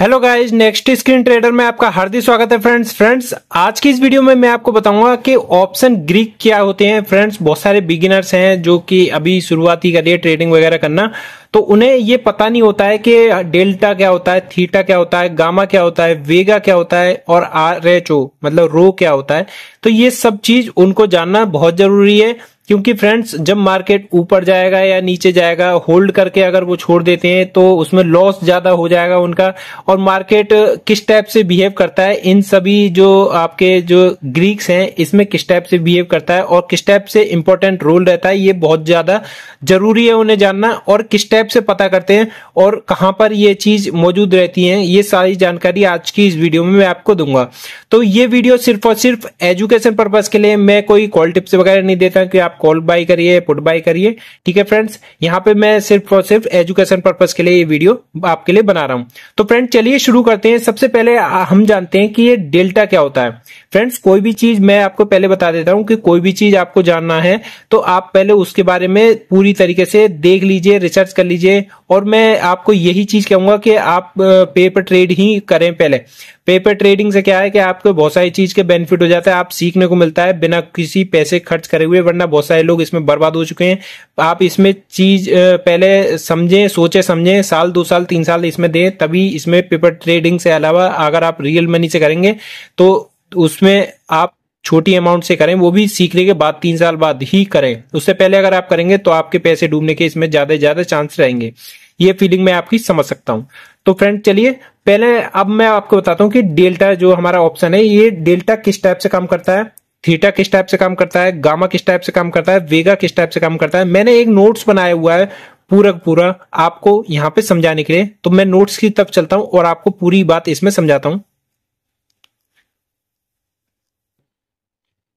Hello guys, next screen trader में आपका हार्दिक स्वागत है फ्रेंड्स। आज की इस वीडियो में मैं आपको बताऊंगा कि ऑप्शन ग्रीक क्या होते हैं। फ्रेंड्स, बहुत सारे बिगिनर्स हैं जो कि अभी शुरुआत ही कर रही है ट्रेडिंग वगैरह करना, तो उन्हें ये पता नहीं होता है कि डेल्टा क्या होता है, थीटा क्या होता है, गामा क्या होता है, वेगा क्या होता है और आरएचओ मतलब रो क्या होता है। तो ये सब चीज उनको जानना बहुत जरूरी है, क्योंकि फ्रेंड्स जब मार्केट ऊपर जाएगा या नीचे जाएगा, होल्ड करके अगर वो छोड़ देते हैं तो उसमें लॉस ज्यादा हो जाएगा उनका। और मार्केट किस टाइप से बिहेव करता है, इन सभी जो आपके जो ग्रीक्स हैं इसमें किस टाइप से बिहेव करता है और किस टाइप से इंपॉर्टेंट रोल रहता है, ये बहुत ज्यादा जरूरी है उन्हें जानना। और किस टाइप से पता करते हैं और कहां पर ये चीज मौजूद रहती है, ये सारी जानकारी आज की इस वीडियो में मैं आपको दूंगा। तो ये वीडियो सिर्फ और सिर्फ एजुकेशन पर्पज के लिए, मैं कोई कॉल टिप्स वगैरह नहीं देता कि आप कॉल बाय करिए, पुट बाय करिए। ठीक है फ्रेंड्स, यहाँ पे मैं सिर्फ और सिर्फ एजुकेशन पर्पज के लिए ये वीडियो आपके लिए बना रहा हूं। तो फ्रेंड चलिए शुरू करते हैं। सबसे पहले हम जानते हैं कि ये डेल्टा क्या होता है। फ्रेंड्स, कोई भी चीज मैं आपको पहले बता देता हूं कि कोई भी चीज आपको जानना है तो आप पहले उसके बारे में पूरी तरीके से देख लीजिए, रिसर्च कर लीजिए। और मैं आपको यही चीज कहूंगा कि आप पेपर ट्रेड ही करें पहले। पेपर ट्रेडिंग से क्या है कि आपको बहुत सारी चीज के बेनिफिट हो जाता है, आप सीखने को मिलता है बिना किसी पैसे खर्च करे हुए, वरना बहुत सारे लोग इसमें बर्बाद हो चुके हैं। आप इसमें चीज पहले समझें, सोचे समझें, साल 2 साल 3 साल इसमें दें, तभी इसमें पेपर ट्रेडिंग से अलावा अगर आप रियल मनी से करेंगे तो उसमें आप छोटी अमाउंट से करें, वो भी सीखने के बाद 3 साल बाद ही करें। उससे पहले अगर आप करेंगे तो आपके पैसे डूबने के इसमें ज्यादा से ज्यादा चांस रहेंगे। ये फीलिंग मैं आपकी समझ सकता हूं। तो फ्रेंड चलिए पहले अब मैं आपको बताता हूं कि डेल्टा जो हमारा ऑप्शन है, ये डेल्टा किस टाइप से काम करता है, थीटा किस टाइप से काम करता है, गामा किस टाइप से काम करता है, वेगा किस टाइप से काम करता है। मैंने एक नोट्स बनाया हुआ है पूरा आपको यहां पे समझाने के लिए, तो मैं नोट्स की तरफ चलता हूं और आपको पूरी बात इसमें समझाता हूं।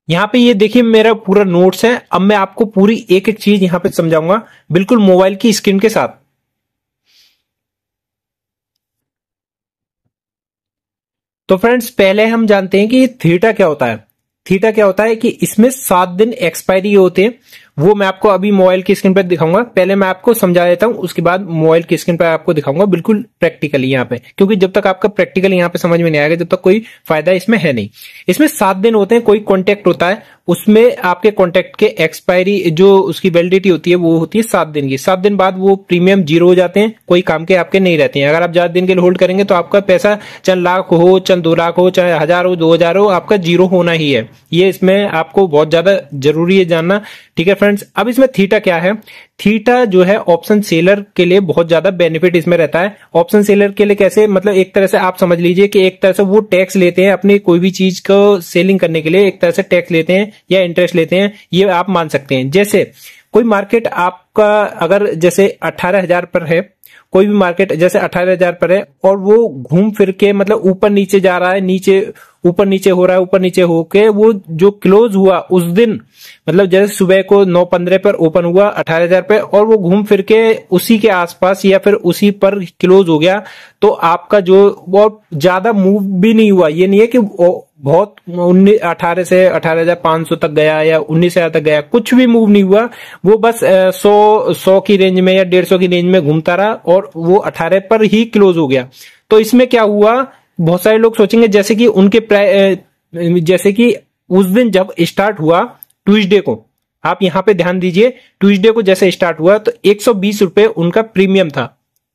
यहाँ पे ये देखिए मेरा पूरा नोट्स है। अब मैं आपको पूरी एक एक चीज यहाँ पे समझाऊंगा, बिल्कुल मोबाइल की स्क्रीन के साथ। तो फ्रेंड्स पहले हम जानते हैं कि थीटा क्या होता है। थीटा क्या होता है कि इसमें 7 दिन एक्सपायरी होते हैं, वो मैं आपको अभी मोबाइल की स्क्रीन पर दिखाऊंगा। पहले मैं आपको समझा देता हूं, उसके बाद मोबाइल की स्क्रीन पर आपको दिखाऊंगा बिल्कुल प्रैक्टिकली यहाँ पे, क्योंकि जब तक आपका प्रैक्टिकल यहाँ पे समझ में नहीं आएगा जब तक कोई फायदा इसमें है नहीं। इसमें 7 दिन होते हैं, कोई कॉन्ट्रैक्ट होता है, उसमें आपके कॉन्ट्रैक्ट के एक्सपायरी जो उसकी वैलिडिटी होती है वो होती है 7 दिन की। 7 दिन बाद वो प्रीमियम जीरो हो जाते हैं, कोई काम के आपके नहीं रहते हैं। अगर आप ज्यादा दिन के लिए होल्ड करेंगे तो आपका पैसा चाहे लाख हो, चाहे 2 लाख हो, चाहे 1000 हो, 2000 हो, आपका जीरो होना ही है। ये इसमें आपको बहुत ज्यादा जरूरी है जानना। ठीक है फ्रेंड्स, अब इसमें थीटा क्या है। थीटा जो है ऑप्शन सेलर के लिए बहुत ज्यादा बेनिफिट इसमें रहता है। ऑप्शन सेलर के लिए कैसे, मतलब एक तरह से आप समझ लीजिए कि एक तरह से वो टैक्स लेते हैं अपनी कोई भी चीज को सेलिंग करने के लिए, एक तरह से टैक्स लेते हैं या इंटरेस्ट लेते हैं, ये आप मान सकते हैं। जैसे कोई मार्केट आपका अगर जैसे 18,000 पर है, कोई भी मार्केट जैसे 18,000 पर है और वो घूम फिर के मतलब ऊपर नीचे जा रहा है, नीचे ऊपर नीचे हो रहा है, ऊपर नीचे होके वो जो क्लोज हुआ उस दिन, मतलब जैसे सुबह को 9:15 पर ओपन हुआ 18,000 पे और वो घूम फिर के उसी के आसपास या फिर उसी पर क्लोज हो गया, तो आपका जो बहुत ज्यादा मूव भी नहीं हुआ, ये नहीं है कि बहुत 18 से 18,500 तक गया या 19,000 तक गया, कुछ भी मूव नहीं हुआ, वो बस 100 की रेंज में या 150 की रेंज में घूमता रहा और वो 18 पर ही क्लोज हो गया। तो इसमें क्या हुआ, बहुत सारे लोग सोचेंगे जैसे कि उनके जैसे कि उस दिन जब स्टार्ट हुआ ट्यूसडे को, आप यहां पे ध्यान दीजिए, ट्यूसडे को जैसे स्टार्ट हुआ तो 120 रुपए उनका प्रीमियम था,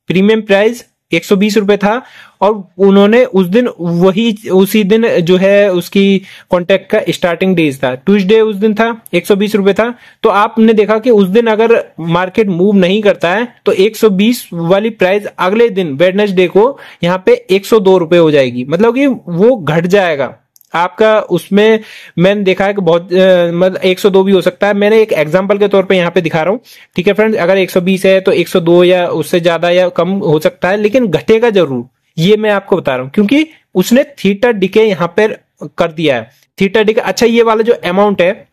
प्रीमियम प्राइस 120 रुपए था। और उन्होंने उस दिन उसी दिन जो है उसकी कॉन्ट्रैक्ट का स्टार्टिंग डेज था, ट्यूसडे उस दिन था, 120 रुपए था। तो आपने देखा कि उस दिन अगर मार्केट मूव नहीं करता है तो 120 वाली प्राइस अगले दिन वेडनेसडे को यहाँ पे 102 रुपए हो जाएगी, मतलब कि वो घट जाएगा आपका। उसमें मैंने देखा है कि बहुत मतलब 102 भी हो सकता है, मैंने एक एग्जांपल के तौर पे यहाँ पे दिखा रहा हूं। ठीक है फ्रेंड्स, अगर 120 है तो 102 या उससे ज्यादा या कम हो सकता है, लेकिन घटेगा जरूर, ये मैं आपको बता रहा हूं, क्योंकि उसने थीटा डिके यहाँ पर कर दिया है। थीटा डिके, अच्छा ये वाला जो अमाउंट है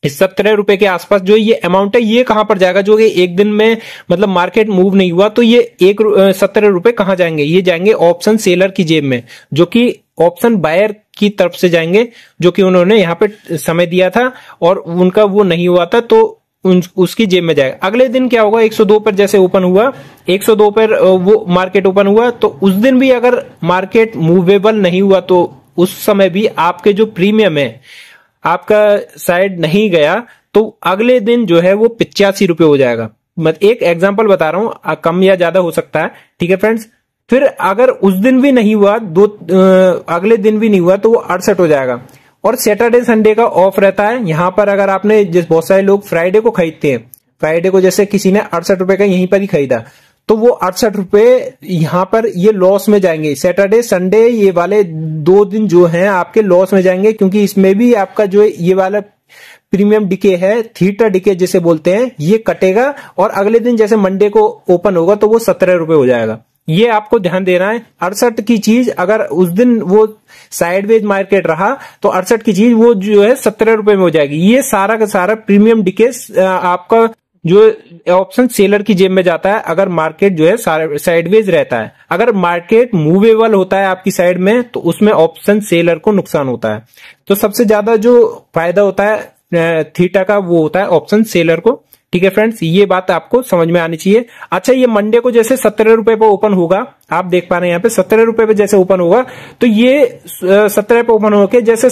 इस 17 रुपए के आसपास जो ये अमाउंट है, ये कहां पर जाएगा, जो कि एक दिन में मतलब मार्केट मूव नहीं हुआ, तो ये 17 रुपए कहां जाएंगे, ये जाएंगे ऑप्शन सेलर की जेब में, जो कि ऑप्शन बायर की तरफ से जाएंगे, जो कि उन्होंने यहाँ पे समय दिया था और उनका वो नहीं हुआ था, तो उसकी जेब में जाएगा। अगले दिन क्या होगा, 102 पर जैसे ओपन हुआ, 102 पर वो मार्केट ओपन हुआ, तो उस दिन भी अगर मार्केट मूवेबल नहीं हुआ तो उस समय भी आपके जो प्रीमियम है आपका साइड नहीं गया, तो अगले दिन जो है वो 85 रुपए हो जाएगा। मैं एक एग्जांपल बता रहा हूं, कम या ज्यादा हो सकता है, ठीक है फ्रेंड्स। फिर अगर उस दिन भी नहीं हुआ, अगले दिन भी नहीं हुआ, तो वो 68 हो जाएगा। और सैटरडे संडे का ऑफ रहता है। यहां पर अगर आपने, जिस बहुत सारे लोग फ्राइडे को खरीदते हैं, फ्राइडे को जैसे किसी ने 68 रुपए का यहीं पर ही खरीदा, तो वो 68 रुपए यहां पर ये लॉस में जाएंगे। सैटरडे संडे ये वाले 2 दिन जो हैं आपके लॉस में जाएंगे, क्योंकि इसमें भी आपका जो ये वाला प्रीमियम डिके है, थीटा डिके जिसे बोलते हैं, ये कटेगा। और अगले दिन जैसे मंडे को ओपन होगा तो वो 17 रुपए हो जाएगा। ये आपको ध्यान देना है। 68 की चीज अगर उस दिन वो साइडवेज मार्केट रहा तो 68 की चीज वो जो है 17 रुपए में हो जाएगी। ये सारा का सारा प्रीमियम डिके आपका जो ऑप्शन सेलर की जेब में जाता है अगर मार्केट जो है साइडवेज रहता है। अगर मार्केट मूवेबल होता है आपकी साइड में तो उसमें ऑप्शन सेलर को नुकसान होता है। तो सबसे ज्यादा जो फायदा होता है थीटा का वो होता है ऑप्शन सेलर को। ठीक है फ्रेंड्स, ये बात आपको समझ में आनी चाहिए। अच्छा, ये मंडे को जैसे 17 रुपए पे ओपन होगा, आप देख पा रहे हैं यहाँ पे 17 रुपए पे जैसे ओपन होगा, तो ये 17 पे ओपन होके जैसे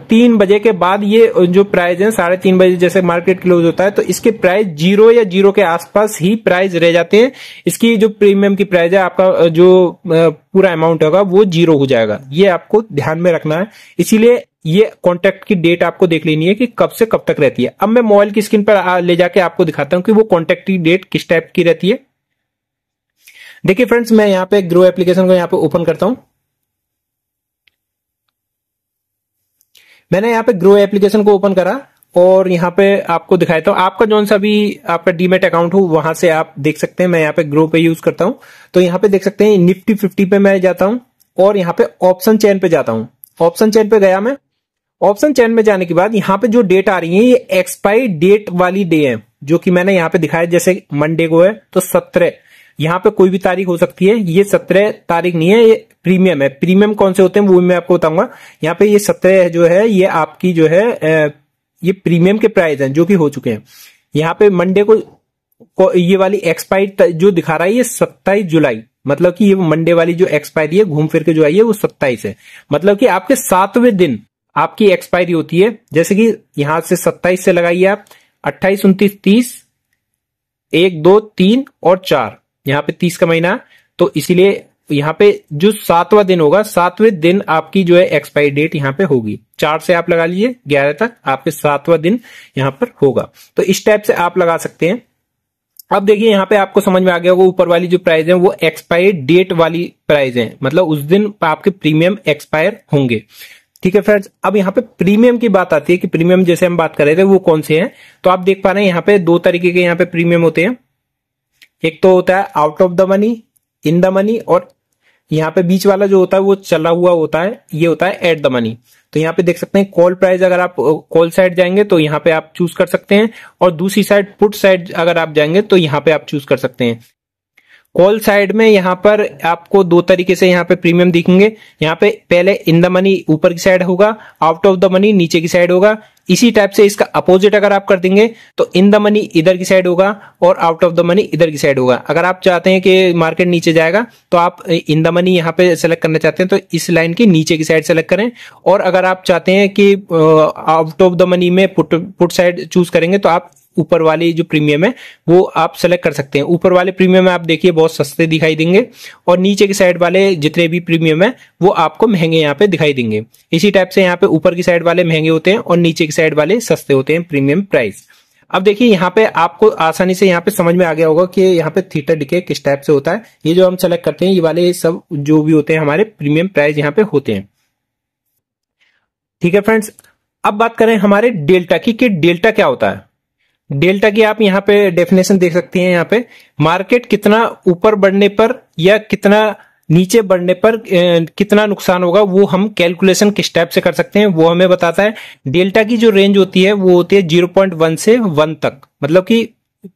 3 बजे के बाद ये जो प्राइस है 3:30 बजे जैसे मार्केट क्लोज होता है, तो इसके प्राइस 0 या 0 के आसपास ही प्राइस रह जाते हैं। इसकी जो प्रीमियम की प्राइस है, आपका जो पूरा अमाउंट होगा वो 0 हो जाएगा। ये आपको ध्यान में रखना है। इसीलिए ये कॉन्ट्रैक्ट की डेट आपको देख लेनी है कि कब से कब तक रहती है। अब मैं मोबाइल की स्क्रीन पर ले जाके आपको दिखाता हूं कि वो कॉन्ट्रैक्ट की डेट किस टाइप की रहती है। देखिए फ्रेंड्स, मैं यहाँ पे ग्रो एप्लीकेशन को यहाँ पे ओपन करता हूं। मैंने यहाँ पे ग्रो एप्लीकेशन को ओपन करा और यहाँ पे आपको दिखाता हूं। आपका जो सा भी आपका डीमेट अकाउंट हो वहां से आप देख सकते हैं। मैं यहाँ पे ग्रो पे यूज करता हूं, तो यहाँ पे देख सकते हैं निफ्टी 50 पे मैं जाता हूं और यहाँ पे ऑप्शन चेन पे जाता हूं। ऑप्शन चेन पे गया मैं। ऑप्शन चेन में जाने के बाद यहाँ पे जो डेट आ रही है ये एक्सपायरी डेट वाली डे है, जो कि मैंने यहाँ पे दिखाया। जैसे मंडे को है तो 17, यहाँ पे कोई भी तारीख हो सकती है। ये 17 तारीख नहीं है, ये प्रीमियम है। प्रीमियम कौन से होते हैं वो मैं आपको बताऊंगा। यहाँ पे ये 17 जो है ये आपकी जो है ये प्रीमियम के प्राइस हैं जो कि हो चुके हैं। यहाँ पे मंडे को ये वाली एक्सपायरी जो दिखा रहा है ये 27 जुलाई, मतलब कि ये मंडे वाली जो एक्सपायरी है घूम फिर के जो आई है वो 27 है। मतलब कि आपके 7वें दिन आपकी एक्सपायरी होती है। जैसे कि यहां से 27 से लगाइए आप 28, 29, 30, 1, 2, 3 और 4, यहाँ पे 30 का महीना। तो इसीलिए यहाँ पे जो 7वां दिन होगा, 7वें दिन आपकी जो है एक्सपायरी डेट यहाँ पे होगी। 4 से आप लगा लीजिए 11 तक आपके 7वां दिन यहाँ पर होगा। तो इस टाइप से आप लगा सकते हैं। अब देखिए यहाँ पे आपको समझ में आ गया होगा, ऊपर वाली जो प्राइस है वो एक्सपायरी डेट वाली प्राइस है, मतलब उस दिन आपके प्रीमियम एक्सपायर होंगे। ठीक है फ्रेंड्स, अब यहाँ पे प्रीमियम की बात आती है कि प्रीमियम जैसे हम बात कर रहे थे वो कौन से हैं। तो आप देख पा रहे हैं यहाँ पे 2 तरीके के यहाँ पे प्रीमियम होते हैं। एक तो होता है out of the money, in the money, और यहाँ पे बीच वाला जो होता है वो चला हुआ होता है, ये होता है एट द मनी। तो यहाँ पे देख सकते हैं कॉल प्राइस, अगर आप कॉल साइड जाएंगे तो यहाँ पे आप चूज कर सकते हैं, और दूसरी साइड पुट साइड अगर आप जाएंगे तो यहाँ पे आप चूज कर सकते हैं। कॉल साइड में यहाँ पर आपको 2 तरीके से यहाँ पे प्रीमियम दिखेंगे। यहाँ पे पहले इन द मनी ऊपर की साइड होगा, आउट ऑफ द मनी नीचे की साइड होगा। इसी टाइप से इसका अपोजिट अगर आप कर देंगे तो इन द मनी इधर की साइड होगा और आउट ऑफ द मनी इधर की साइड होगा। अगर आप चाहते हैं कि मार्केट नीचे जाएगा तो आप इन द मनी यहाँ पे सेलेक्ट करना चाहते हैं तो इस लाइन की नीचे की साइड सेलेक्ट करें, और अगर आप चाहते हैं कि आउट ऑफ द मनी में पुट साइड चूज करेंगे तो आप ऊपर वाली जो प्रीमियम है वो आप सेलेक्ट कर सकते हैं। ऊपर वाले प्रीमियम आप देखिए बहुत सस्ते दिखाई देंगे, और नीचे की साइड वाले जितने भी प्रीमियम है वो आपको महंगे यहाँ पे दिखाई देंगे। इसी टाइप से यहाँ पे ऊपर की साइड वाले महंगे होते हैं और नीचे की साइड वाले सस्ते होते हैं प्रीमियम प्राइस। अब देखिए यहाँ पे आपको आसानी से यहाँ पे समझ में आ गया होगा कि यहाँ पे थीटा डिके किस टाइप से होता है। ये जो हम सेलेक्ट करते हैं ये वाले सब जो भी होते हैं हमारे प्रीमियम प्राइस यहाँ पे होते हैं। ठीक है फ्रेंड्स, अब बात करें हमारे डेल्टा की कि डेल्टा क्या होता है। डेल्टा की आप यहाँ पे डेफिनेशन देख सकते हैं। यहाँ पे मार्केट कितना ऊपर बढ़ने पर या कितना नीचे बढ़ने पर कितना नुकसान होगा वो हम कैलकुलेशन किस टाइप से कर सकते हैं वो हमें बताता है। डेल्टा की जो रेंज होती है वो होती है 0.1 से 1 तक, मतलब कि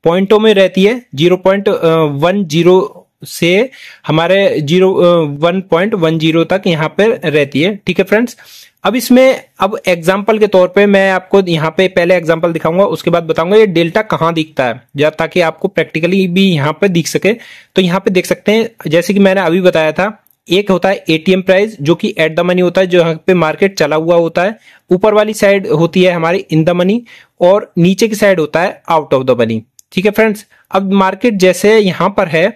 पॉइंटों में रहती है। 0.10 से हमारे 1.10 तक यहाँ पे रहती है। ठीक है फ्रेंड्स, अब इसमें अब एग्जाम्पल के तौर पे मैं आपको यहाँ पे पहले एग्जाम्पल दिखाऊंगा, उसके बाद बताऊंगा ये डेल्टा कहाँ दिखता है, ताकि आपको प्रैक्टिकली भी यहाँ पे दिख सके। तो यहाँ पे देख सकते हैं, जैसे कि मैंने अभी बताया था, एक होता है एटीएम प्राइस जो कि एट द मनी होता है, जो यहाँ पे मार्केट चला हुआ होता है। ऊपर वाली साइड होती है हमारी इन द मनी, और नीचे की साइड होता है आउट ऑफ द मनी। ठीक है फ्रेंड्स, अब मार्केट जैसे यहाँ पर है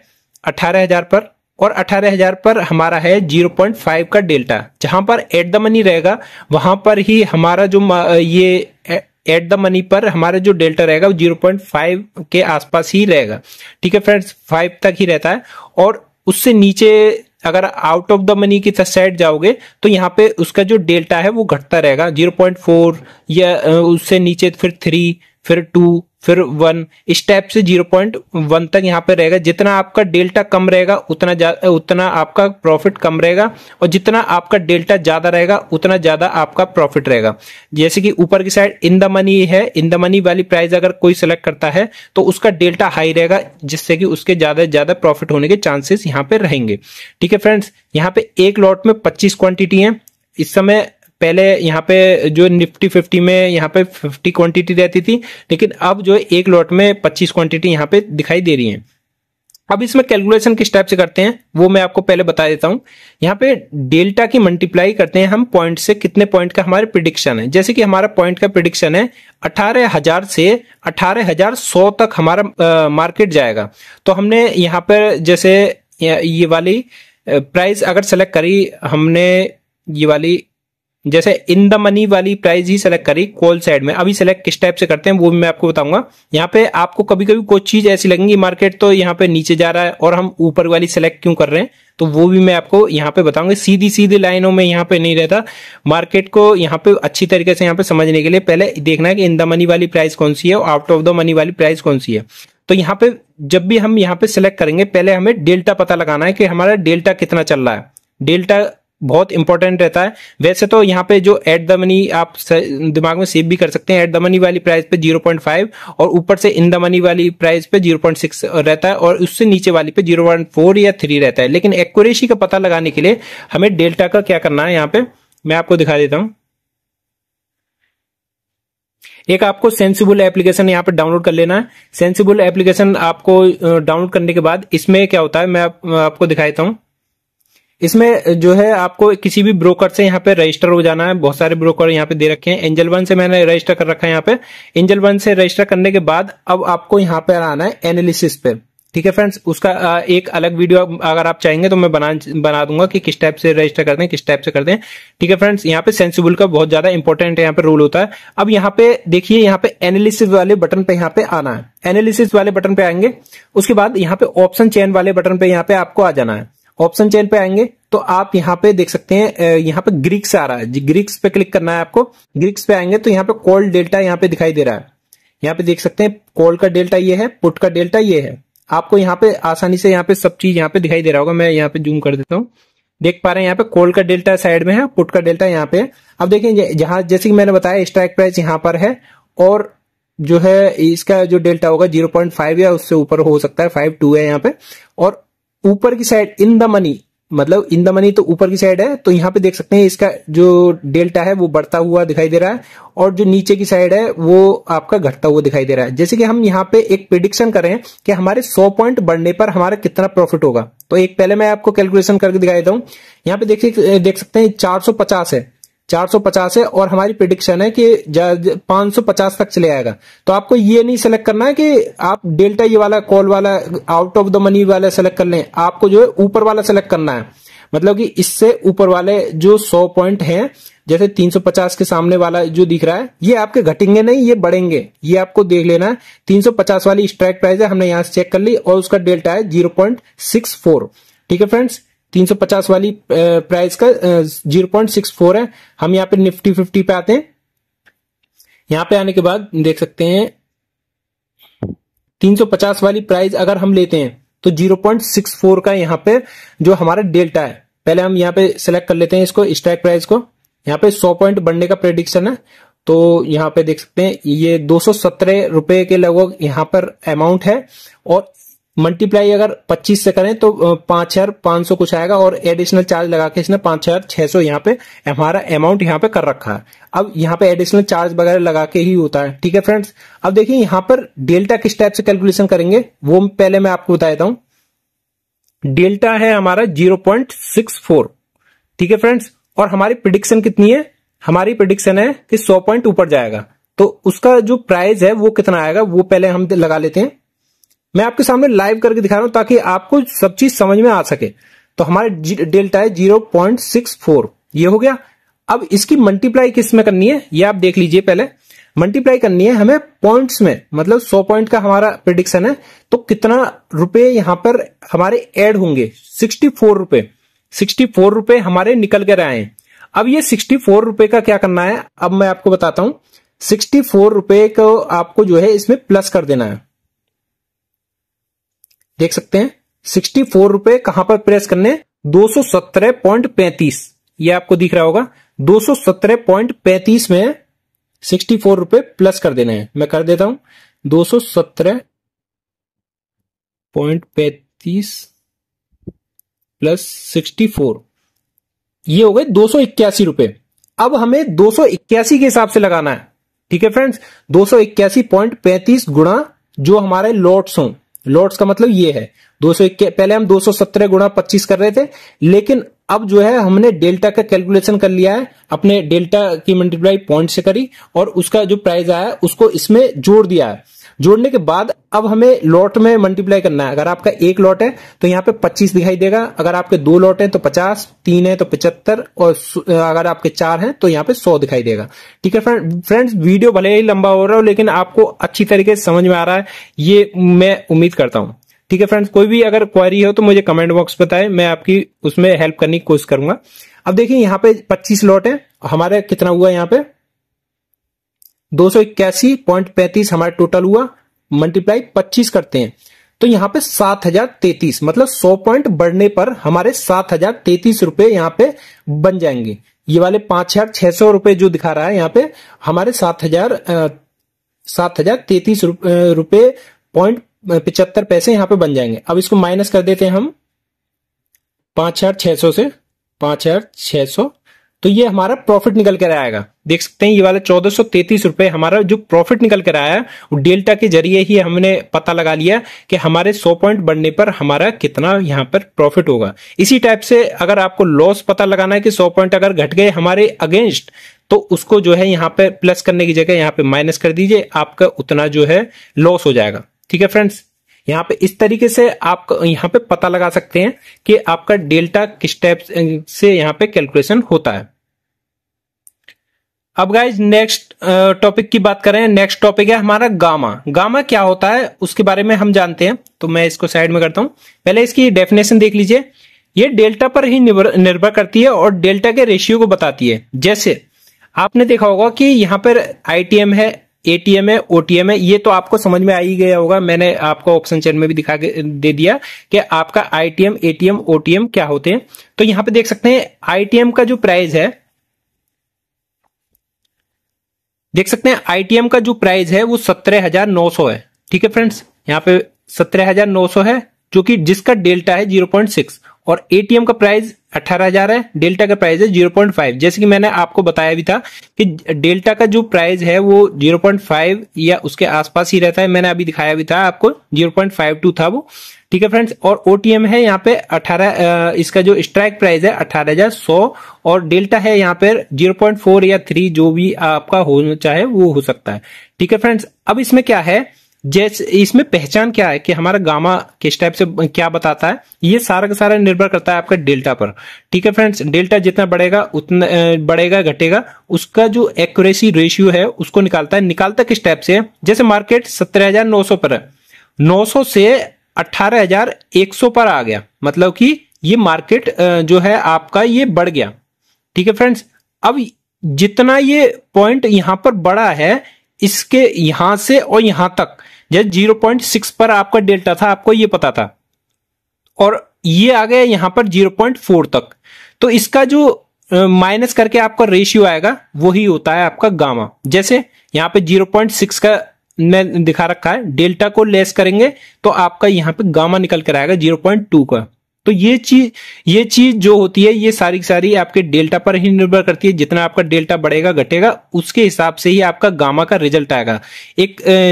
18,000 पर, और 18,000 पर हमारा है 0.5 का डेल्टा। जहां पर एट द मनी रहेगा वहां पर ही हमारा जो ये एट द मनी पर हमारा जो डेल्टा रहेगा वो 0.5 के आसपास ही रहेगा। ठीक है फ्रेंड्स, 5 तक ही रहता है। और उससे नीचे अगर आउट ऑफ द मनी की साइड जाओगे तो यहाँ पे उसका जो डेल्टा है वो घटता रहेगा, 0.4 या उससे नीचे फिर 3, फिर 2, फिर 1, इस टाइप से 0.1 तक यहाँ पे रहेगा। जितना आपका डेल्टा कम रहेगा उतना आपका प्रॉफिट कम रहेगा, और जितना आपका डेल्टा ज्यादा रहेगा उतना ज्यादा आपका प्रॉफिट रहेगा। जैसे कि ऊपर की साइड इन द मनी है, इन द मनी वाली प्राइस अगर कोई सिलेक्ट करता है तो उसका डेल्टा हाई रहेगा, जिससे कि उसके ज्यादा से ज्यादा प्रॉफिट होने के चांसेस यहाँ पे रहेंगे। ठीक है फ्रेंड्स, यहाँ पे एक लॉट में 25 क्वांटिटी है इस समय। पहले यहाँ पे जो निफ्टी 50 में यहाँ पे 50 क्वांटिटी रहती थी, लेकिन अब जो एक लॉट में 25 क्वांटिटी यहाँ पे दिखाई दे रही है। अब इसमें कैलकुलेशन किस टाइप से करते हैं वो मैं आपको पहले बता देता हूं। यहाँ पे डेल्टा की मल्टीप्लाई करते हैं हम पॉइंट से, कितने पॉइंट का हमारे प्रिडिक्शन है। जैसे कि हमारा पॉइंट का प्रिडिक्शन है 18,000 से 18,100 तक हमारा मार्केट जाएगा। तो हमने यहाँ पर जैसे ये वाली प्राइस अगर सेलेक्ट करी हमने, ये वाली जैसे इन द मनी वाली प्राइस ही सेलेक्ट करी कॉल साइड में। अभी सेलेक्ट किस टाइप से करते हैं वो भी मैं आपको बताऊंगा। यहाँ पे आपको कभी कभी कोई चीज ऐसी लगेगी मार्केट तो यहाँ पे नीचे जा रहा है और हम ऊपर वाली सेलेक्ट क्यों कर रहे हैं, तो वो भी मैं आपको यहाँ पे बताऊंगा। सीधी सीधी लाइनों में यहाँ पे नहीं रहता। मार्केट को यहाँ पे अच्छी तरीके से यहाँ पे समझने के लिए पहले देखना है कि इन द मनी वाली प्राइस कौन सी है और आउट ऑफ द मनी वाली प्राइस कौन सी है। तो यहाँ पे जब भी हम यहाँ पे सिलेक्ट करेंगे पहले हमें डेल्टा पता लगाना है कि हमारा डेल्टा कितना चल रहा है। डेल्टा बहुत इंपॉर्टेंट रहता है। वैसे तो यहाँ पे जो एट द मनी आप दिमाग में सेव भी कर सकते हैं, एट द मनी वाली प्राइस पे 0.5 और ऊपर से इन द मनी वाली प्राइस पे 0.6 रहता है, और उससे नीचे वाली पे 0.4 या 3 रहता है। लेकिन एक्यूरेसी का पता लगाने के लिए हमें डेल्टा का क्या करना है, यहाँ पे मैं आपको दिखा देता हूं। एक आपको सेंसिबल एप्लीकेशन यहाँ पे डाउनलोड कर लेना है। सेंसिबल एप्लीकेशन आपको डाउनलोड करने के बाद इसमें क्या होता है मैं आपको दिखा देता हूं। इसमें जो है आपको किसी भी ब्रोकर से यहाँ पे रजिस्टर हो जाना है। बहुत सारे ब्रोकर यहाँ पे दे रखे हैं। एंजल वन से मैंने रजिस्टर कर रखा है। यहाँ पे एंजल वन से रजिस्टर करने के बाद अब आपको यहाँ पे आना है एनालिसिस पे। ठीक है फ्रेंड्स, उसका एक अलग वीडियो अगर आप चाहेंगे तो मैं बना दूंगा कि किस टाइप से रजिस्टर करते हैं, किस टाइप से करते हैं। ठीक है फ्रेंड्स, यहाँ पे सेंसिबल का बहुत ज्यादा इंपॉर्टेंट यहाँ पे रोल होता है। अब यहाँ पे देखिए, यहाँ पे एनालिसिस वाले बटन पे यहाँ पे आना है। एनालिसिस वाले बटन पे आएंगे, उसके बाद यहाँ पे ऑप्शन चेन वाले बटन पे यहाँ पे आपको आ जाना है। ऑप्शन चेन पे आएंगे तो आप यहाँ पे देख सकते हैं, यहाँ पे ग्रीक्स आ रहा है, ग्रीक्स पे क्लिक करना है आपको। ग्रीक्स पे आएंगे तो यहाँ पे कॉल डेल्टा यहाँ पे दिखाई दे रहा है। यहाँ पे देख सकते हैं कॉल का डेल्टा ये है, पुट का डेल्टा ये है। आपको यहाँ पे आसानी से यहाँ पे सब चीज यहाँ पे दिखाई दे रहा होगा। मैं यहाँ पे जूम कर देता हूँ, देख पा रहे हैं यहाँ पे कॉल का डेल्टा साइड में है, पुट का डेल्टा यहाँ पे है। अब देखें जहां जैसे कि मैंने बताया स्ट्राइक प्राइस यहाँ पर है, और जो है इसका जो डेल्टा होगा 0.5 या उससे ऊपर हो सकता है, 5.2 है यहाँ पे। और ऊपर की साइड इन द मनी, मतलब इन द मनी तो ऊपर की साइड है, तो यहाँ पे देख सकते हैं इसका जो डेल्टा है वो बढ़ता हुआ दिखाई दे रहा है, और जो नीचे की साइड है वो आपका घटता हुआ दिखाई दे रहा है। जैसे कि हम यहाँ पे एक प्रिडिक्शन करें कि हमारे 100 पॉइंट बढ़ने पर हमारा कितना प्रॉफिट होगा, तो एक पहले मैं आपको कैलकुलेशन करके दिखा देता हूँ। यहाँ पे देखिए, देख सकते हैं 450 है, 450 है, और हमारी प्रिडिक्शन है कि 550 तक चले आएगा। तो आपको ये नहीं सेलेक्ट करना है कि आप डेल्टा ये वाला कॉल वाला आउट ऑफ द मनी वाला सेलेक्ट कर लें, आपको जो है ऊपर वाला सेलेक्ट करना है। मतलब कि इससे ऊपर वाले जो 100 पॉइंट हैं, जैसे 350 के सामने वाला जो दिख रहा है, ये आपके घटेंगे नहीं, ये बढ़ेंगे, ये आपको देख लेना है। 350 वाली स्ट्राइक प्राइस है, हमने यहां से चेक कर ली, और उसका डेल्टा है 0.64। ठीक है फ्रेंड्स, 350 वाली प्राइस का 0.64 है। हम यहाँ पे निफ्टी 50 पे आते हैं। यहाँ पे आने के बाद देख सकते हैं 350 वाली प्राइस अगर हम लेते हैं तो 0.64 का यहाँ पे जो हमारा डेल्टा है। पहले हम यहाँ पे सेलेक्ट कर लेते हैं इसको, स्ट्राइक प्राइस को। यहाँ पे 100 पॉइंट बढ़ने का प्रेडिक्शन है, तो यहाँ पे देख सकते हैं ये 217 रुपए के लगभग यहाँ पर अमाउंट है, और मल्टीप्लाई अगर 25 से करें तो 5500 कुछ आएगा, और एडिशनल चार्ज लगा के इसने 5600 यहाँ पे हमारा अमाउंट यहाँ पे कर रखा है। अब यहाँ पे एडिशनल चार्ज वगैरह लगा के ही होता है। ठीक है फ्रेंड्स, अब देखिए यहाँ पर डेल्टा किस टाइप से कैलकुलेशन करेंगे वो पहले मैं आपको बता देता हूं। डेल्टा है हमारा 0.64। ठीक है फ्रेंड्स, और हमारी प्रिडिक्शन कितनी है? हमारी प्रिडिक्शन है कि 100 पॉइंट ऊपर जाएगा, तो उसका जो प्राइस है वो कितना आएगा वो पहले हम लगा लेते हैं। मैं आपके सामने लाइव करके दिखा रहा हूं ताकि आपको सब चीज समझ में आ सके। तो हमारे डेल्टा है 0.64, ये हो गया। अब इसकी मल्टीप्लाई किस में करनी है ये आप देख लीजिए। पहले मल्टीप्लाई करनी है हमें पॉइंट्स में, मतलब 100 पॉइंट का हमारा प्रेडिक्शन है, तो कितना रुपए यहां पर हमारे ऐड होंगे? 64 रुपए। 64 रुपए हमारे निकल कर आए हैं। अब ये 64 रुपए का क्या करना है, अब मैं आपको बताता हूं। 64 रुपए को आपको जो है इसमें प्लस कर देना है। देख सकते हैं 64 रुपए कहां पर प्रेस करने? 217.35, ये आपको दिख रहा होगा। 217.35 में 64 रुपए प्लस कर देने हैं। मैं कर देता हूं 217.35 प्लस 64, ये हो गए 281 रुपए। अब हमें 281 के हिसाब से लगाना है। ठीक है फ्रेंड्स, 281.35 गुणा जो हमारे लॉट्स हों। लॉट्स का मतलब ये है 201। पहले हम 217 गुणा 25 कर रहे थे, लेकिन अब जो है हमने डेल्टा का कैलकुलेशन कर लिया है। अपने डेल्टा की मल्टीप्लाई पॉइंट से करी और उसका जो प्राइस आया उसको इसमें जोड़ दिया है। जोड़ने के बाद अब हमें लॉट में मल्टीप्लाई करना है। अगर आपका एक लॉट है तो यहाँ पे 25 दिखाई देगा, अगर आपके 2 लॉट है तो 50, 3 है तो 75, और अगर आपके 4 हैं तो यहाँ पे 100 दिखाई देगा। ठीक है फ्रेंड्स, वीडियो भले ही लंबा हो रहा हो लेकिन आपको अच्छी तरीके से समझ में आ रहा है, ये मैं उम्मीद करता हूं। ठीक है फ्रेंड्स, कोई भी अगर क्वेरी हो तो मुझे कमेंट बॉक्स बताएं, मैं आपकी उसमें हेल्प करने की कोशिश करूंगा। अब देखिए यहाँ पे 25 लॉट है, हमारे कितना हुआ यहाँ पे? 281.35 हमारा टोटल हुआ। मल्टीप्लाई 25 करते हैं तो यहां पे 7033, मतलब 100 पॉइंट बढ़ने पर हमारे 7033 रुपए यहां पे बन जाएंगे। ये वाले 5600 रुपए जो दिखा रहा है यहां पे हमारे 7033 रुपए पॉइंट 75 पैसे यहां पे बन जाएंगे। अब इसको माइनस कर देते हैं हम 5600 से, 5600, तो ये हमारा प्रॉफिट निकल कर आएगा। देख सकते हैं ये वाला 1433 रुपए हमारा जो प्रॉफिट निकल कर आया है वो डेल्टा के जरिए ही हमने पता लगा लिया कि हमारे 100 पॉइंट बढ़ने पर हमारा कितना यहाँ पर प्रॉफिट होगा। इसी टाइप से अगर आपको लॉस पता लगाना है कि 100 पॉइंट अगर घट गए हमारे अगेंस्ट, तो उसको जो है यहाँ पे प्लस करने की जगह यहाँ पे माइनस कर दीजिए, आपका उतना जो है लॉस हो जाएगा। ठीक है फ्रेंड्स, यहाँ पे इस तरीके से आप यहाँ पे पता लगा सकते हैं कि आपका डेल्टा किस टाइप से यहाँ पे कैलकुलेशन होता है। अब गाइज नेक्स्ट टॉपिक की बात करें। नेक्स्ट टॉपिक है हमारा गामा। गामा क्या होता है उसके बारे में हम जानते हैं, तो मैं इसको साइड में करता हूं। पहले इसकी डेफिनेशन देख लीजिए। ये डेल्टा पर ही निर्भर करती है और डेल्टा के रेशियो को बताती है। जैसे आपने देखा होगा कि यहाँ पर आईटीएम है, एटीएम है, ओटीएम है, ये तो आपको समझ में आ ही गया होगा। मैंने आपको ऑप्शन चेन में भी दिखा के दे दिया कि आपका आईटीएम, एटीएम, ओटीएम क्या होते हैं। तो यहाँ पे देख सकते हैं आईटीएम का जो प्राइस है, देख सकते हैं आईटीएम का जो प्राइस है वो 17,900 है। ठीक है फ्रेंड्स, यहाँ पे 17,900 है जो कि जिसका डेल्टा है 0.6, और एटीएम का प्राइस 18,000 है, डेल्टा का प्राइस है 0.5। जैसे कि मैंने आपको बताया भी था कि डेल्टा का जो प्राइस है वो 0.5 या उसके आसपास ही रहता है। मैंने अभी दिखाया भी था आपको, 0.52 था वो। ठीक है फ्रेंड्स, और ओटीएम है यहाँ पे 18, इसका जो स्ट्राइक प्राइस है 18,100, और डेल्टा है यहाँ पे 0.4 या 3, जो भी आपका हो चाहे वो हो सकता है। ठीक है फ्रेंड्स, अब इसमें क्या है, जैसे इसमें पहचान क्या है कि हमारा गामा किस टाइप से क्या बताता है, ये सारा का सारा निर्भर करता है आपका डेल्टा पर। ठीक है फ्रेंड्स, डेल्टा जितना बढ़ेगा उतना बढ़ेगा घटेगा, उसका जो एक्यूरेसी रेशियो है उसको निकालता है। निकालता किस टाइप से है, जैसे मार्केट 17,900 पर है, 900 से 18,100 पर आ गया, मतलब कि ये मार्केट जो है आपका ये बढ़ गया। ठीक है फ्रेंड्स, अब जितना ये पॉइंट यहां पर बढ़ा है, इसके यहां से और यहां तक, जैसे 0.6 पर आपका डेल्टा था, आपको ये पता था, और ये आ गया यहां पर 0.4 तक, तो इसका जो माइनस करके आपका रेशियो आएगा वही होता है आपका गामा। जैसे यहां पे 0.6 का में दिखा रखा है, डेल्टा को लेस करेंगे तो आपका यहाँ पे गामा निकल कर आएगा 0.2 का। तो ये चीज जो होती है ये सारी की सारी आपके डेल्टा पर ही निर्भर करती है। जितना आपका डेल्टा बढ़ेगा घटेगा उसके हिसाब से ही आपका गामा का रिजल्ट आएगा।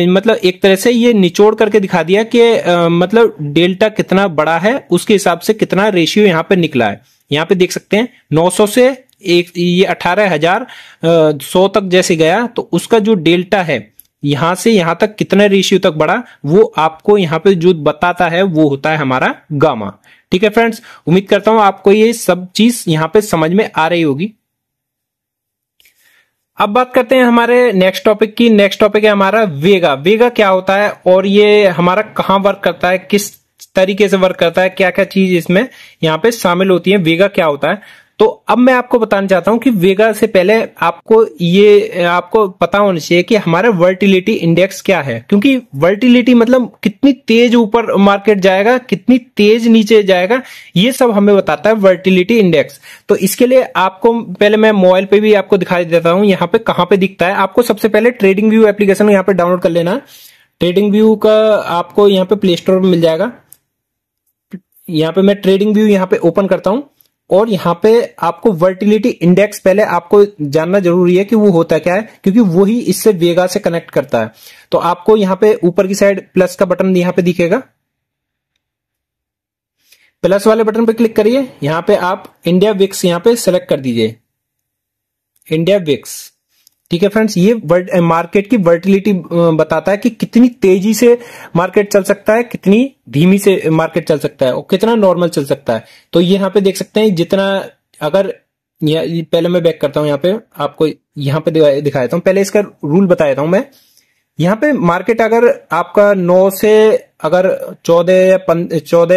मतलब एक तरह से ये निचोड़ करके दिखा दिया कि मतलब डेल्टा कितना बड़ा है उसके हिसाब से कितना रेशियो यहाँ पे निकला है। यहाँ पे देख सकते हैं 900 से ये 18,100 तक जैसे गया तो उसका जो डेल्टा है यहां से यहां तक कितना रेशियो तक बढ़ा वो आपको यहाँ पे जो बताता है वो होता है हमारा गामा। ठीक है फ्रेंड्स, उम्मीद करता हूं आपको ये सब चीज यहां पे समझ में आ रही होगी। अब बात करते हैं हमारे नेक्स्ट टॉपिक की। नेक्स्ट टॉपिक है हमारा वेगा। वेगा क्या होता है और ये हमारा कहां वर्क करता है, किस तरीके से वर्क करता है, क्या क्या चीज इसमें यहाँ पे शामिल होती है, वेगा क्या होता है। तो अब मैं आपको बताना चाहता हूं कि वेगा से पहले आपको पता होना चाहिए कि हमारा वर्टिलिटी इंडेक्स क्या है, क्योंकि वर्टिलिटी मतलब कितनी तेज ऊपर मार्केट जाएगा, कितनी तेज नीचे जाएगा, ये सब हमें बताता है वर्टिलिटी इंडेक्स। तो इसके लिए आपको पहले मैं मोबाइल पे भी आपको दिखाई देता हूं यहाँ पे कहां पे दिखता है। आपको सबसे पहले ट्रेडिंग व्यू एप्लीकेशन यहाँ पे डाउनलोड कर लेना। ट्रेडिंग व्यू का आपको यहाँ पे प्ले स्टोर में मिल जाएगा। यहाँ पे मैं ट्रेडिंग व्यू यहाँ पे ओपन करता हूं और यहाँ पे आपको वर्टिलिटी इंडेक्स पहले आपको जानना जरूरी है कि वो होता क्या है, क्योंकि वही इससे वेगा से कनेक्ट करता है। तो आपको यहाँ पे ऊपर की साइड प्लस का बटन यहाँ पे दिखेगा, प्लस वाले बटन पे क्लिक करिए। यहाँ पे आप इंडिया विक्स यहाँ पे सेलेक्ट कर दीजिए, इंडिया विक्स। ठीक है फ्रेंड्स, ये मार्केट की वर्टिलिटी बताता है कि कितनी तेजी से मार्केट चल सकता है, कितनी धीमी से मार्केट चल सकता है और कितना नॉर्मल चल सकता है। तो ये यहाँ पे देख सकते हैं जितना, अगर पहले मैं बैक करता हूं, यहाँ पे आपको यहाँ पे दिखा देता हूं। पहले इसका रूल बता देता हूं मैं। यहाँ पे मार्केट अगर आपका 9 से अगर 14 या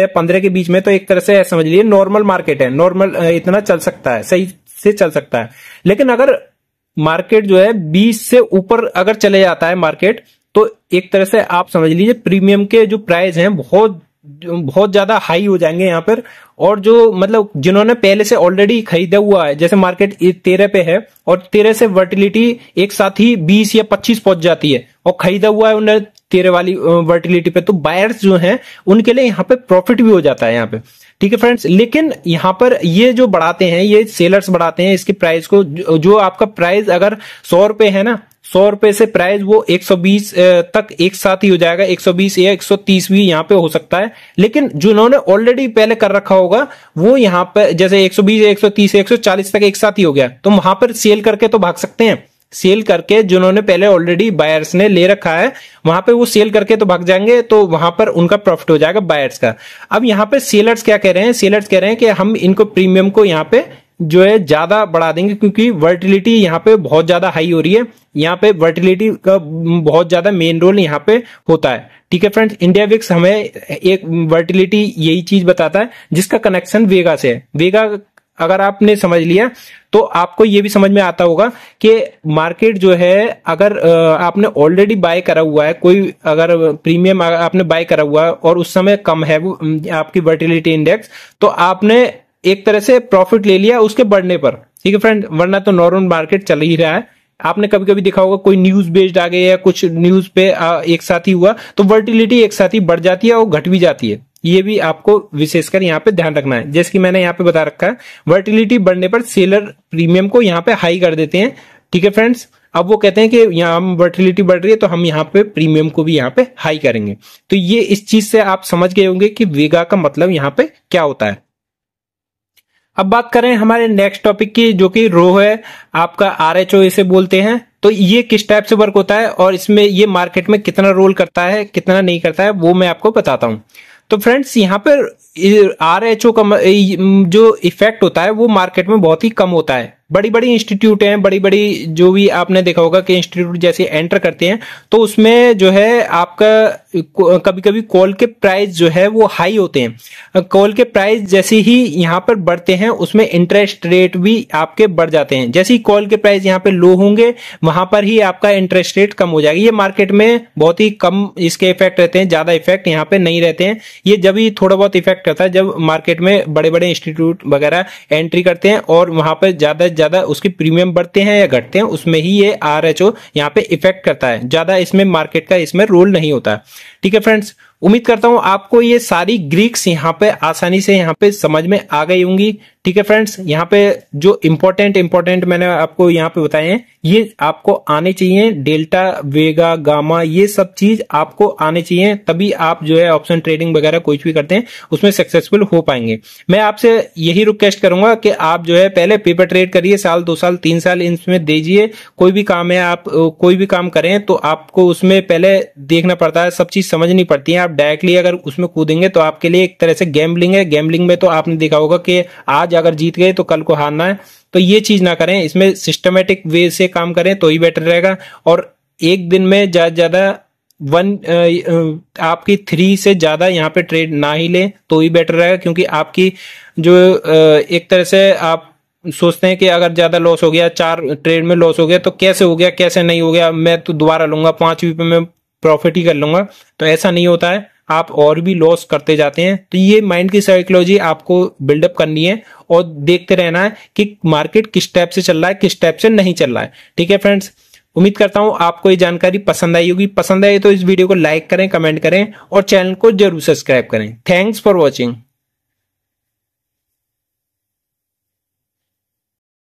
15 के बीच में, तो एक तरह से समझ लीजिए नॉर्मल मार्केट है, नॉर्मल इतना चल सकता है, सही से चल सकता है। लेकिन अगर मार्केट जो है 20 से ऊपर अगर चले जाता है मार्केट, तो एक तरह से आप समझ लीजिए प्रीमियम के जो प्राइस हैं बहुत ज्यादा हाई हो जाएंगे यहाँ पर। और जो मतलब जिन्होंने पहले से ऑलरेडी खरीदा हुआ है, जैसे मार्केट 13 पे है और 13 से वर्टिलिटी एक साथ ही 20 या 25 पहुंच जाती है और खरीदा हुआ है उन्हें 13 वाली वर्टिलिटी पे, तो बायर्स जो हैं उनके लिए यहाँ पे प्रॉफिट भी हो जाता है यहाँ पे। ठीक है फ्रेंड्स, लेकिन यहाँ पर ये जो बढ़ाते हैं, ये सेलर्स बढ़ाते हैं इसके प्राइस को। जो आपका प्राइस अगर 100 रुपए है ना, 100 रुपए से प्राइस वो 120 तक एक साथ ही हो जाएगा, 120 या 130 भी यहाँ पे हो सकता है। लेकिन जिन्होंने ऑलरेडी पहले कर रखा होगा वो यहाँ पे जैसे 120 या 130 या 140 तक एक साथ ही हो गया, तो वहां पर सेल करके तो भाग सकते हैं। सेल करके जिन्होंने पहले ऑलरेडी बायर्स ने ले रखा है वहां पे वो सेल करके तो भाग जाएंगे, तो वहां पर उनका प्रॉफिट हो जाएगा बायर्स का। अब यहाँ पे सेलर्स क्या कह रहे हैं, सेलर्स कह रहे हैं कि हम इनको प्रीमियम को यहाँ पे जो है ज्यादा बढ़ा देंगे, क्योंकि वर्टिलिटी यहाँ पे बहुत ज्यादा हाई हो रही है। यहाँ पे वर्टिलिटी का बहुत ज्यादा मेन रोल यहाँ पे होता है। ठीक है फ्रेंड्स, इंडिया विक्स हमें एक वर्टिलिटी यही चीज बताता है जिसका कनेक्शन वेगा से है। वेगा अगर आपने समझ लिया तो आपको ये भी समझ में आता होगा कि मार्केट जो है, अगर आपने ऑलरेडी बाय करा हुआ है, कोई अगर प्रीमियम आपने बाय करा हुआ है और उस समय कम है वो आपकी वर्टिलिटी इंडेक्स, तो आपने एक तरह से प्रॉफिट ले लिया उसके बढ़ने पर। ठीक है फ्रेंड, वरना तो नॉर्मल मार्केट चल ही रहा है। आपने कभी कभी देखा होगा कोई न्यूज बेस्ड आ गई या कुछ न्यूज पे एक साथ ही हुआ तो वर्टिलिटी एक साथ ही बढ़ जाती है और घट भी जाती है। ये भी आपको विशेषकर यहाँ पे ध्यान रखना है। जैसे कि मैंने यहाँ पे बता रखा है, वर्टिलिटी बढ़ने पर सेलर प्रीमियम को यहाँ पे हाई कर देते हैं। ठीक है फ्रेंड्स, अब वो कहते हैं कि यहाँ वर्टिलिटी बढ़ रही है तो हम यहाँ पे प्रीमियम को भी यहाँ पे हाई करेंगे। तो ये इस चीज से आप समझ गए होंगे कि वेगा का मतलब यहाँ पे क्या होता है। अब बात करें हमारे नेक्स्ट टॉपिक की, जो कि रो है आपका RHO इसे बोलते हैं। तो ये किस टाइप से वर्क होता है और इसमें ये मार्केट में कितना रोल करता है कितना नहीं करता है वो मैं आपको बताता हूं। तो फ्रेंड्स, यहाँ पर RHO का जो इफेक्ट होता है वो मार्केट में बहुत ही कम होता है। बड़ी बड़ी इंस्टीट्यूट हैं, बड़ी बड़ी जो भी आपने देखा होगा कि इंस्टीट्यूट जैसे एंटर करते हैं तो उसमें जो है आपका कभी कभी कॉल के प्राइस जो है वो हाई होते हैं। कॉल के प्राइस जैसे ही यहाँ पर बढ़ते हैं उसमें इंटरेस्ट रेट भी आपके बढ़ जाते हैं। जैसे ही कॉल के प्राइस यहाँ पे लो होंगे वहां पर ही आपका इंटरेस्ट रेट कम हो जाएगा। ये मार्केट में बहुत ही कम इसके इफेक्ट रहते हैं, ज्यादा इफेक्ट यहाँ पे नहीं रहते हैं। ये जब ही थोड़ा बहुत इफेक्ट रहता है जब मार्केट में बड़े बड़े इंस्टीट्यूट वगैरह एंट्री करते हैं और वहां पर ज्यादा ज्यादा उसके प्रीमियम बढ़ते हैं या घटते हैं, उसमें ही ये RHO यहाँ पे इफेक्ट करता है। ज्यादा इसमें मार्केट का इसमें रोल नहीं होता। ठीक है फ्रेंड्स, उम्मीद करता हूं आपको ये सारी ग्रीक्स यहाँ पे आसानी से यहाँ पे समझ में आ गई होंगी। ठीक है फ्रेंड्स, यहाँ पे जो इंपॉर्टेंट मैंने आपको यहाँ पे बताए हैं ये आपको आने चाहिए। डेल्टा, वेगा, गामा, ये सब चीज आपको आने चाहिए, तभी आप जो है ऑप्शन ट्रेडिंग वगैरह कोई भी करते हैं उसमें सक्सेसफुल हो पाएंगे। मैं आपसे यही रिक्वेस्ट करूंगा कि आप जो है पहले पेपर ट्रेड करिए, साल 2 साल 3 साल इसमें दीजिए। कोई भी काम है, आप कोई भी काम करें तो आपको उसमें पहले देखना पड़ता है, सब चीज समझनी पड़ती है। आप डायरेक्टली अगर उसमें कूदेंगे तो आपके लिए एक तरह से गैम्बलिंग है। गैम्बलिंग में तो आपने देखा होगा कि आज अगर जीत गए तो कल को हारना है, तो ये चीज ना करें। इसमें सिस्टमेटिक वे से काम करें तो ही बेटर रहेगा। और एक दिन में ज्यादा आपकी 3 से ज्यादा यहाँ पे ट्रेड ना ही ले तो ही बेटर रहेगा, क्योंकि आपकी जो एक तरह से आप सोचते हैं कि अगर ज्यादा लॉस हो गया, 4 ट्रेड में लॉस हो गया तो कैसे हो गया, कैसे नहीं हो गया, मैं तो दोबारा लूंगा, 5 रुपए में प्रॉफिट ही कर लूंगा। तो ऐसा नहीं होता है, आप और भी लॉस करते जाते हैं। तो ये माइंड की साइकोलॉजी आपको बिल्डअप करनी है और देखते रहना है कि मार्केट किस टाइप से चल रहा है, किस टाइप से नहीं चल रहा है। ठीक है फ्रेंड्स, उम्मीद करता हूं आपको ये जानकारी पसंद आई होगी। पसंद आई तो इस वीडियो को लाइक करें, कमेंट करें और चैनल को जरूर सब्सक्राइब करें। Thanks for watching.